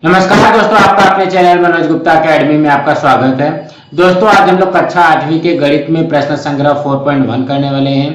नमस्कार दोस्तों, आपका अपने चैनल मनोज गुप्ता अकेडमी में आपका स्वागत है। दोस्तों, आज हम लोग कक्षा 8वीं के गणित में प्रश्न संग्रह 4.1 करने वाले हैं।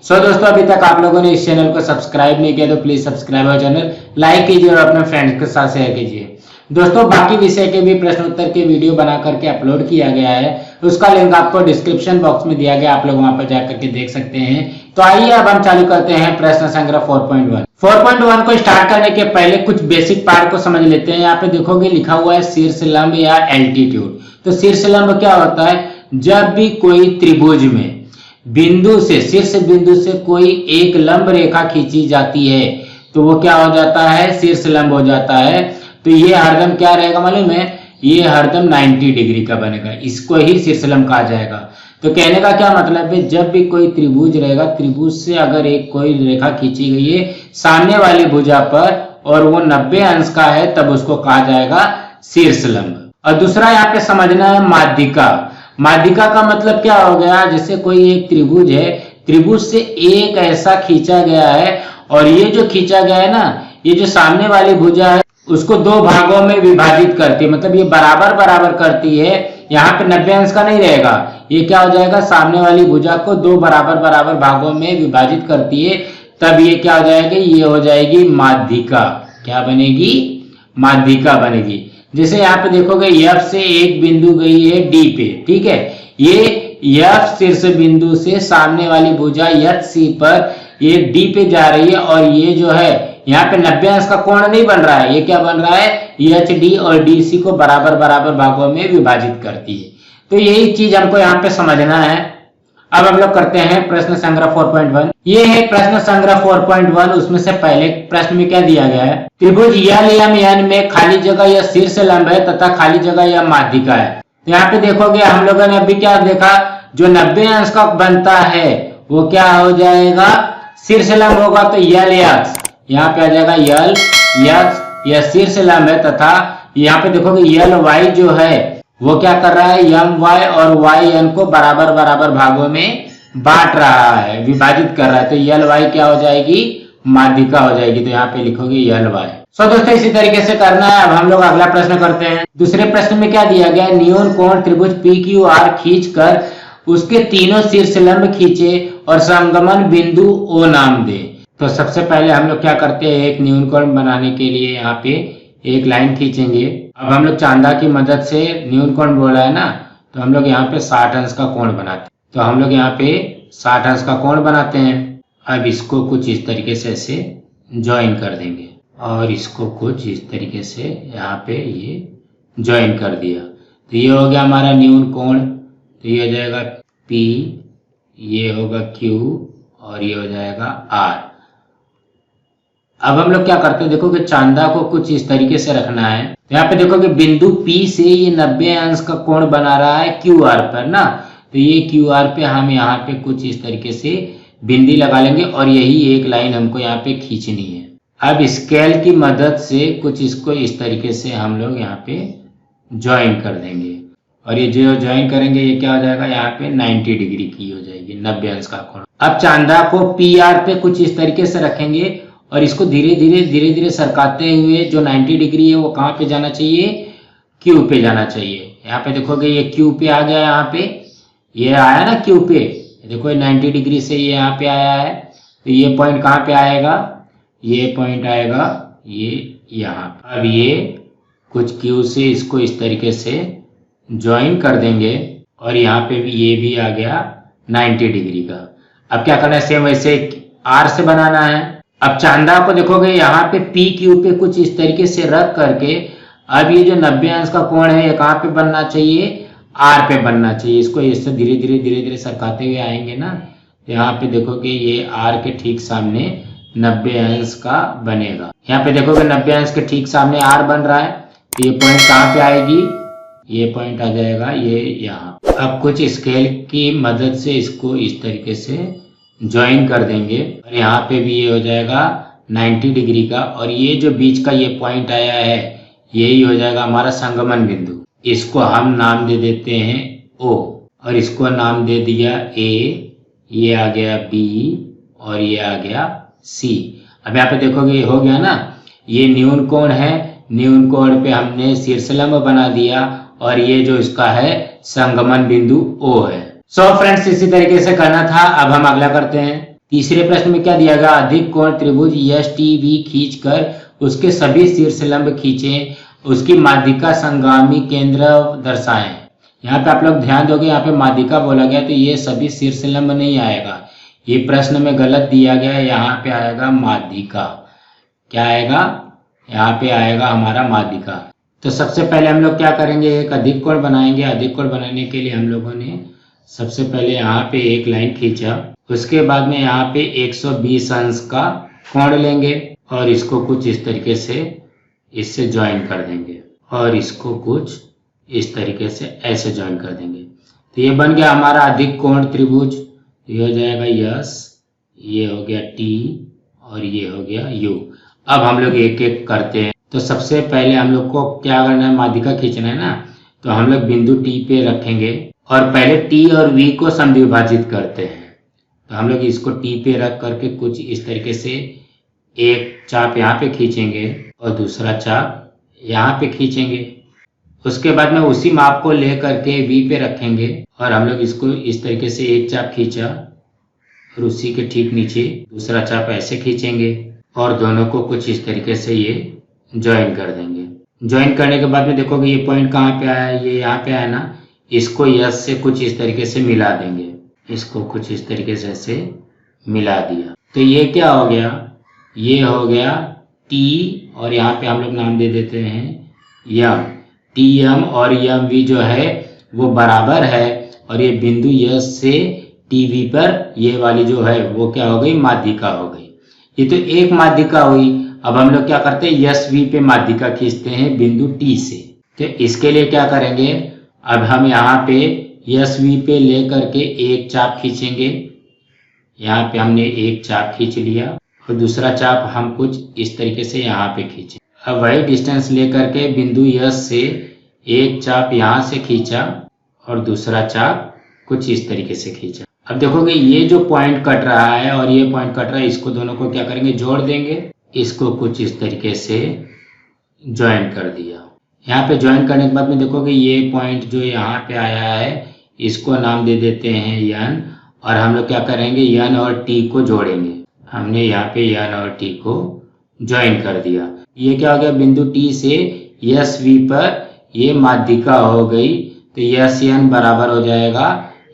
दोस्तों, अभी तक आप लोगों ने इस चैनल को सब्सक्राइब नहीं किया तो प्लीज सब्सक्राइब और चैनल लाइक कीजिए और अपने फ्रेंड्स के साथ शेयर कीजिए। दोस्तों, बाकी विषय के भी प्रश्न उत्तर के वीडियो बना करके अपलोड किया गया है, उसका लिंक आपको डिस्क्रिप्शन बॉक्स में दिया गया, आप लोग वहां पर जाकर के देख सकते हैं। तो आइए अब हम चालू करते हैं प्रश्न संग्रह 4.1। 4.1 को स्टार्ट करने के पहले कुछ बेसिक पार्ट को समझ लेते हैं। यहाँ पे देखोगे लिखा हुआ है शीर्ष लंब या एल्टीट्यूड। तो शीर्ष लंब क्या होता है? जब भी कोई त्रिभुज में बिंदु से, शीर्ष बिंदु से कोई एक लंब रेखा खींची जाती है तो वो क्या हो जाता है? शीर्ष लंब हो जाता है। तो ये हरदम क्या रहेगा मालूम है? ये हरदम 90 डिग्री का बनेगा, इसको ही शीर्ष लंब कहा जाएगा। तो कहने का क्या मतलब है? जब भी कोई त्रिभुज रहेगा, त्रिभुज से अगर एक कोई रेखा खींची गई है सामने वाली भुजा पर और वो 90 अंश का है, तब उसको कहा जाएगा शीर्ष लंब। और दूसरा यहाँ पे समझना है माध्यिका। माध्यिका का मतलब क्या हो गया? जैसे कोई एक त्रिभुज है, त्रिभुज से एक ऐसा खींचा गया है और ये जो खींचा गया है ना, ये जो सामने वाली भुजा है उसको दो भागों में विभाजित करती है, मतलब ये बराबर बराबर करती है। यहाँ पे 90 अंश का नहीं रहेगा, ये क्या हो जाएगा? सामने वाली भुजा को दो बराबर बराबर भागों में विभाजित करती है, तब ये क्या हो जाएगी? ये हो जाएगी माध्यिका। क्या बनेगी? माध्यिका बनेगी। जैसे यहाँ पे देखोगे F से एक बिंदु गई है D पे, ठीक है। ये F शीर्ष बिंदु से सामने वाली भुजा HC पर ये D पे जा रही है और ये जो है यहाँ पे 90 अंश का कोण नहीं बन रहा है, ये क्या बन रहा है? HD और DC को बराबर बराबर भागों में विभाजित करती है। तो यही चीज हमको यहाँ पे समझना है। अब हम लोग करते हैं प्रश्न संग्रह 4.1। ये है प्रश्न संग्रह 4.1। उसमें से पहले प्रश्न में क्या दिया गया है? त्रिभुज LMN में खाली जगह यह शीर्ष लंब है तथा खाली जगह यह माध्यिका है। तो यहाँ पे देखोगे हम लोगों ने अभी क्या देखा? जो 90 अंश का बनता है वो क्या हो जाएगा? शीर्ष लंब होगा। तो LX यहाँ पे आ जाएगा LX, यह शीर्ष लंब है। तथा यहाँ पे देखोगे LY जो है वो क्या कर रहा है? MY और YN को बराबर बराबर भागों में बांट रहा है, विभाजित कर रहा है। तो LY क्या हो जाएगी? माध्यिका हो जाएगी। तो यहाँ पे लिखोगे LY। दोस्तों, इसी तरीके से करना है। अब हम लोग अगला प्रश्न करते हैं। दूसरे प्रश्न में क्या दिया गया? नियोन कोण त्रिभुज PQR खींचकर उसके तीनों शीर्ष लंब खींचे और संगमन बिंदु O नाम दे। तो सबसे पहले हम लोग क्या करते हैं? एक न्यून कोण बनाने के लिए यहाँ पे एक लाइन खींचेंगे। अब हम लोग चांदा की मदद से न्यून कोण बोला है ना, तो हम लोग यहाँ पे 60 अंश का कोण बनाते हैं। तो हम लोग यहाँ पे 60 अंश का कोण बनाते हैं। अब इसको कुछ इस तरीके से ऐसे ज्वाइन कर देंगे और इसको कुछ इस तरीके से यहाँ पे ये ज्वाइन कर दिया। तो ये हो गया हमारा न्यून कोण। तो ये हो जाएगा P, ये होगा Q और ये हो जाएगा R। अब हम लोग क्या करते हैं? देखो कि चांदा को कुछ इस तरीके से रखना है। यहाँ पे देखोगे बिंदु P से ये 90 अंश का कोण बना रहा है QR पर ना, तो ये QR पे हम यहाँ पे कुछ इस तरीके से बिंदी लगा लेंगे और यही एक लाइन हमको यहाँ पे खींचनी है। अब स्केल की मदद से कुछ इसको इस तरीके से हम लोग यहाँ पे ज्वाइन कर देंगे और ये जो ज्वाइन करेंगे ये क्या हो जाएगा? यहाँ पे 90 डिग्री की हो जाएगी, 90 अंश का कोण। अब चांदा को PR पे कुछ इस तरीके से रखेंगे और इसको धीरे धीरे सरकाते हुए जो 90 डिग्री है वो कहाँ पे जाना चाहिए? Q पे जाना चाहिए। यहाँ पे देखोगे ये Q पे आ गया, यहाँ पे ये आया ना Q पे। देखो 90 डिग्री से ये यहाँ पे आया है। तो ये पॉइंट कहाँ पे आएगा? ये पॉइंट आएगा ये यहाँ। अब ये कुछ Q से इसको इस तरीके से ज्वाइन कर देंगे और यहाँ पे भी ये भी आ गया 90 डिग्री का। अब क्या करना है? सेम वैसे R से बनाना है। अब चांदा को देखोगे यहाँ पे PQ पे कुछ इस तरीके से रख करके अब ये जो 90 अंश का कोण है ये कहाँ पे बनना चाहिए? R पे बनना चाहिए। इसको इससे धीरे धीरे सरकाते हुए आएंगे ना, यहाँ पे देखोगे ये R के ठीक सामने 90 अंश का बनेगा। यहाँ पे देखोगे 90 अंश के ठीक सामने R बन रहा है। तो ये पॉइंट कहाँ पे आएगी? ये पॉइंट आ जाएगा ये यहाँ। अब कुछ स्केल की मदद से इसको इस तरीके से ज्वाइन कर देंगे और यहाँ पे भी ये हो जाएगा 90 डिग्री का और ये जो बीच का ये पॉइंट आया है यही हो जाएगा हमारा संगमन बिंदु। इसको हम नाम दे देते हैं O और इसको नाम दे दिया A, ये आ गया B और ये आ गया C। अब यहाँ पे देखोगे ये हो गया ना, ये न्यून कोण है न्यून कोण पे हमने शीर्षलंब बना दिया और ये जो इसका है संगमन बिंदु O है। सो फ्रेंड्स इसी तरीके से करना था। अब हम अगला करते हैं। तीसरे प्रश्न में क्या दिया गया, अधिक कोण त्रिभुज एस टी वी खींचकर उसके सभी शीर्षलंब खींचें, उसकी माध्यिका संगामी केंद्र दर्शाएं। यहाँ पे आप लोग ध्यान दोगे, यहाँ पे माध्यिका बोला गया तो ये सभी शीर्षलंब नहीं आएगा, ये प्रश्न में गलत दिया गया है। यहाँ पे आएगा माध्यिका। क्या आएगा, यहाँ पे आएगा हमारा माध्यिका। तो सबसे पहले हम लोग क्या करेंगे, एक अधिक कोण बनाएंगे। अधिक कोण बनाने के लिए हम लोगों ने सबसे पहले यहाँ पे एक लाइन खींचा, उसके बाद में यहाँ पे 120 अंश का कोण लेंगे और इसको कुछ इस तरीके से इससे ज्वाइन कर देंगे और इसको कुछ इस तरीके से ऐसे ज्वाइन कर देंगे। तो ये बन गया हमारा अधिक कोण त्रिभुज। ये हो जाएगा यस, ये हो गया टी और ये हो गया यू। अब हम लोग एक एक करते हैं। तो सबसे पहले हम लोग को क्या करना है, माध्यिका खींचना है ना। तो हम लोग बिंदु टी पे रखेंगे और पहले टी और वी को समद्विभाजित करते हैं। तो हम लोग इसको टी पे रख करके कुछ इस तरीके से एक चाप यहाँ पे खींचेंगे और दूसरा चाप यहाँ पे खींचेंगे। उसके बाद में उसी माप को ले करके वी पे रखेंगे और हम लोग इसको इस तरीके से एक चाप खींचा और उसी के ठीक नीचे दूसरा चाप ऐसे खींचेंगे और दोनों को कुछ इस तरीके से ये ज्वाइन कर देंगे। ज्वाइन करने के बाद में देखोगे ये पॉइंट कहाँ पे आया है, ये यहाँ पे आया ना। इसको यस से कुछ इस तरीके से मिला देंगे, इसको कुछ इस तरीके से ऐसे मिला दिया। तो ये क्या हो गया, ये हो गया टी और यहाँ पे हम लोग नाम दे देते हैं यम। टी एम और यम वी जो है वो बराबर है और ये बिंदु यस से टी वी पर ये वाली जो है वो क्या हो गई, माध्यिका हो गई। ये तो एक माध्यिका हुई। अब हम लोग क्या करते हैं, यस वी पे माध्यिका खींचते हैं बिंदु टी से। तो इसके लिए क्या करेंगे, अब हम यहाँ पे यस वी पे ले करके एक चाप खींचेंगे। यहाँ पे हमने एक चाप खींच लिया और दूसरा चाप हम कुछ इस तरीके से यहाँ पे खींचे। अब वही डिस्टेंस ले करके बिंदु यस से एक चाप यहाँ से खींचा और दूसरा चाप कुछ इस तरीके से खींचा। अब देखोगे ये जो पॉइंट कट रहा है और ये पॉइंट कट रहा है, इसको दोनों को क्या करेंगे, जोड़ देंगे। इसको कुछ इस तरीके से ज्वाइन कर दिया। यहाँ पे ज्वाइन करने के बाद में देखोगे ये पॉइंट जो यहाँ पे आया है इसको नाम दे देते हैं यन और हम लोग क्या करेंगे, यन और टी को जोड़ेंगे। हमने यहाँ पे यन और टी को ज्वाइन कर दिया। ये क्या हो गया, बिंदु टी से यस वी पर ये माध्यिका हो गई। तो यस यन बराबर हो जाएगा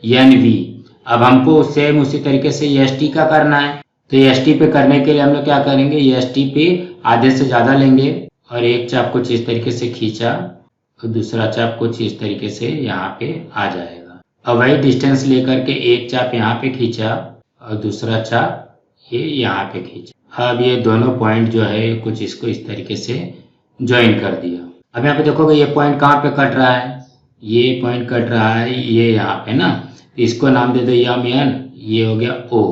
यन वी। अब हमको सेम उसी तरीके से एस टी का करना है। तो एस टी पे करने के लिए हम लोग क्या करेंगे, एस टी पे आधे से ज़्यादा लेंगे और एक चाप कुछ इस तरीके से खींचा और दूसरा चाप कुछ इस तरीके से यहाँ पे आ जाएगा। अब वही डिस्टेंस लेकर के एक चाप यहाँ पे खींचा और दूसरा चाप ये यहाँ पे खींचा। अब ये दोनों पॉइंट जो है कुछ इसको इस तरीके से ज्वाइन कर दिया। अब यहाँ पे देखोगे ये पॉइंट कहाँ पे कट रहा है, ये पॉइंट कट रहा है ये यहाँ पे ना। इसको नाम दे दो यम एन, ये हो गया ओ।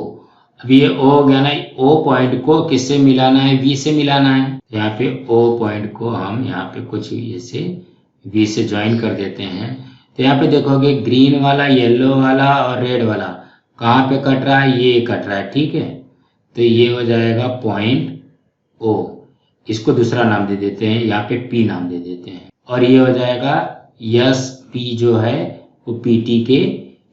अब ये ओ हो गया ना, ओ पॉइंट को किससे मिलाना है, वी से मिलाना है। यहाँ पे ओ पॉइंट को हम यहाँ पे कुछ ऐसे वी से ज्वाइन कर देते हैं। तो यहाँ पे देखोगे ग्रीन वाला, येलो वाला और रेड वाला कहाँ पे कट रहा है, ये कट रहा है, ठीक है। तो ये हो जाएगा पॉइंट ओ। इसको दूसरा नाम दे देते हैं, यहाँ पे पी नाम दे देते हैं और ये हो जाएगा यस पी जो है वो पी टी के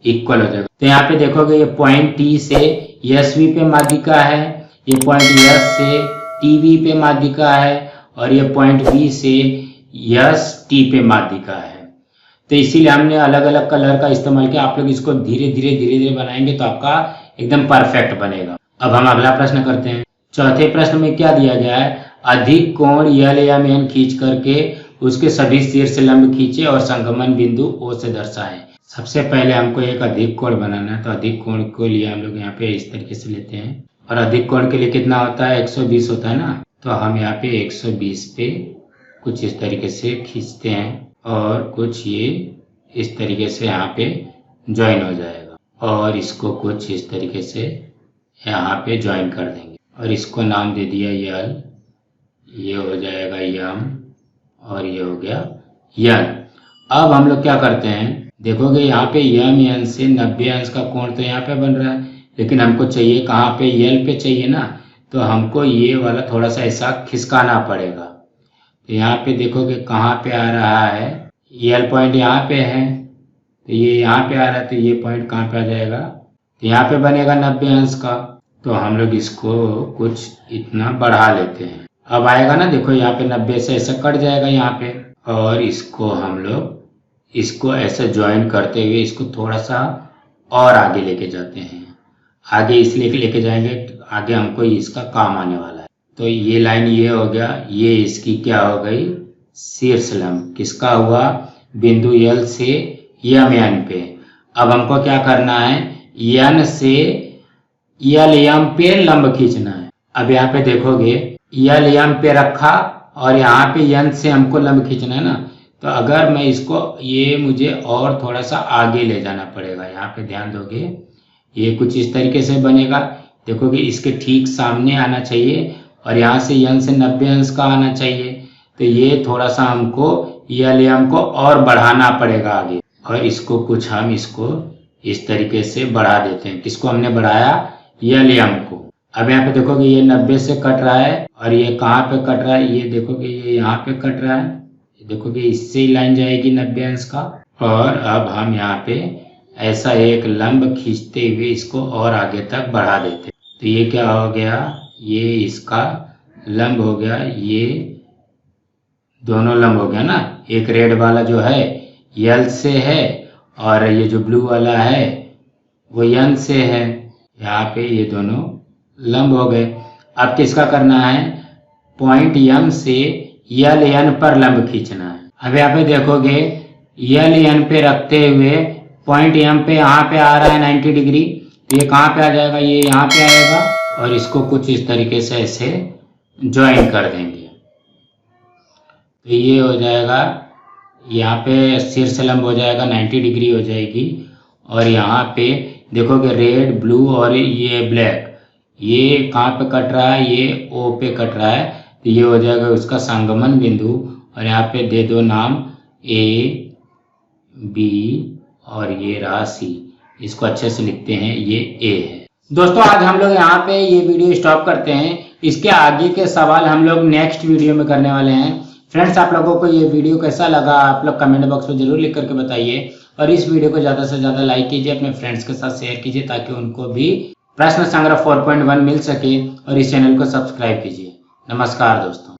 इक्वल हो जाएगा। तो यहाँ पे देखोगे ये पॉइंट टी से यस वी पे माध्यिका है, ये पॉइंट यस से टी वी पे माध्यिका है और ये पॉइंट वी से यस टी पे माध्यिका है। तो इसीलिए हमने अलग अलग कलर का इस्तेमाल किया। आप लोग इसको धीरे धीरे बनाएंगे तो आपका एकदम परफेक्ट बनेगा। अब हम अगला प्रश्न करते हैं। चौथे प्रश्न में क्या दिया गया है, अधिक कोण यल या एन खींच करके उसके सभी शीर्षलंब खींचे और संगमन बिंदु ओ से दर्शाएं। सबसे पहले हमको एक अधिक कोण बनाना है। तो अधिक कोण के लिए हम लोग यहाँ पे इस तरीके से लेते हैं और अधिक कोण के लिए कितना होता है, 120 होता है ना। तो हम यहाँ पे 120 पे कुछ इस तरीके से खींचते हैं और कुछ ये इस तरीके से यहाँ पे ज्वाइन हो जाएगा और इसको कुछ इस तरीके से यहाँ पे ज्वाइन कर देंगे और इसको नाम दे दिया यल। ये हो जाएगा यम और ये हो गया यन। अब हम लोग क्या करते हैं, देखोगे यहाँ पे यम यन से 90 अंश का कोण तो यहाँ पे बन रहा है, लेकिन हमको चाहिए कहाँ पे, यल पे चाहिए ना। तो हमको ये वाला थोड़ा सा ऐसा खिसकाना पड़ेगा। तो यहाँ पे देखोगे कहाँ पे आ रहा है, एल पॉइंट यहाँ पे है, तो ये यहाँ पे आ रहा है, तो ये पॉइंट कहाँ पे आ जाएगा, तो यहाँ पे बनेगा 90 अंश का। तो हम लोग इसको कुछ इतना बढ़ा लेते हैं। अब आएगा ना, देखो यहाँ पे 90 से ऐसे कट जाएगा यहाँ पे, और इसको हम लोग इसको ऐसे ज्वाइन करते हुए इसको थोड़ा सा और आगे लेके जाते हैं। आगे इसलिए लेके जाएंगे, आगे हमको इसका काम आने वाला है। तो ये लाइन ये हो गया, ये इसकी क्या हो गई, शीर्ष लंब किसका हुआ, बिंदु एल से यम एन पे। अब हमको क्या करना है, एन से एल एम पे लंब खींचना है। अब यहाँ पे देखोगे एल एम पे रखा और यहाँ पे एन से हमको लंब खींचना है ना, तो अगर मैं इसको ये मुझे और थोड़ा सा आगे ले जाना पड़ेगा। यहाँ पे ध्यान दोगे ये कुछ इस तरीके से बनेगा, देखोगे इसके ठीक सामने आना चाहिए और यहाँ से एन से 90 अंश का आना चाहिए। तो ये थोड़ा सा हमको एल एम को और बढ़ाना पड़ेगा आगे, और इसको कुछ हम इसको इस तरीके से बढ़ा देते हैं। किसको हमने बढ़ाया, एल एम को। अब यहाँ पे देखोगे ये 90 से कट रहा है और ये कहाँ पे कट रहा है, ये देखोगे ये यहाँ पे कट रहा है, देखोगे इससे ही लाइन जाएगी 90 अंश का। और अब हम यहाँ पे ऐसा एक लंब खींचते हुए इसको और आगे तक बढ़ा देते। तो ये क्या हो गया, ये इसका लंब हो गया, ये दोनों लंब हो गया ना। एक रेड वाला जो है एल से है और ये जो ब्लू वाला है वो एन से है। यहाँ पे ये दोनों लंब हो गए। अब किसका करना है, पॉइंट एम से एल एन पर लंब खींचना है। अब यहाँ पे देखोगे एल एन पे रखते हुए पॉइंट एम पे यहाँ पे आ रहा है 90 डिग्री, तो ये कहाँ पे आ जाएगा, ये यहाँ पे आएगा और इसको कुछ इस तरीके से ऐसे ज्वाइन कर देंगे। तो ये हो जाएगा, यहाँ पे शीर्ष लंब हो जाएगा 90 डिग्री हो जाएगी। और यहाँ पे देखोगे रेड ब्लू और ये ब्लैक, ये कहाँ पे कट रहा है, ये ओ पे कट रहा है, तो ये हो जाएगा उसका संगमन बिंदु। और यहाँ पे दे दो नाम ए बी और ये रहा सी, इसको अच्छे से लिखते हैं, ये ए है। दोस्तों आज हम लोग यहाँ पे ये वीडियो स्टॉप करते हैं, इसके आगे के सवाल हम लोग नेक्स्ट वीडियो में करने वाले हैं। फ्रेंड्स आप लोगों को ये वीडियो कैसा लगा आप लोग कमेंट बॉक्स में जरूर लिख करके बताइए, और इस वीडियो को ज़्यादा से ज़्यादा लाइक कीजिए, अपने फ्रेंड्स के साथ शेयर कीजिए ताकि उनको भी प्रश्न संग्रह 4.1 मिल सके, और इस चैनल को सब्सक्राइब कीजिए। नमस्कार दोस्तों।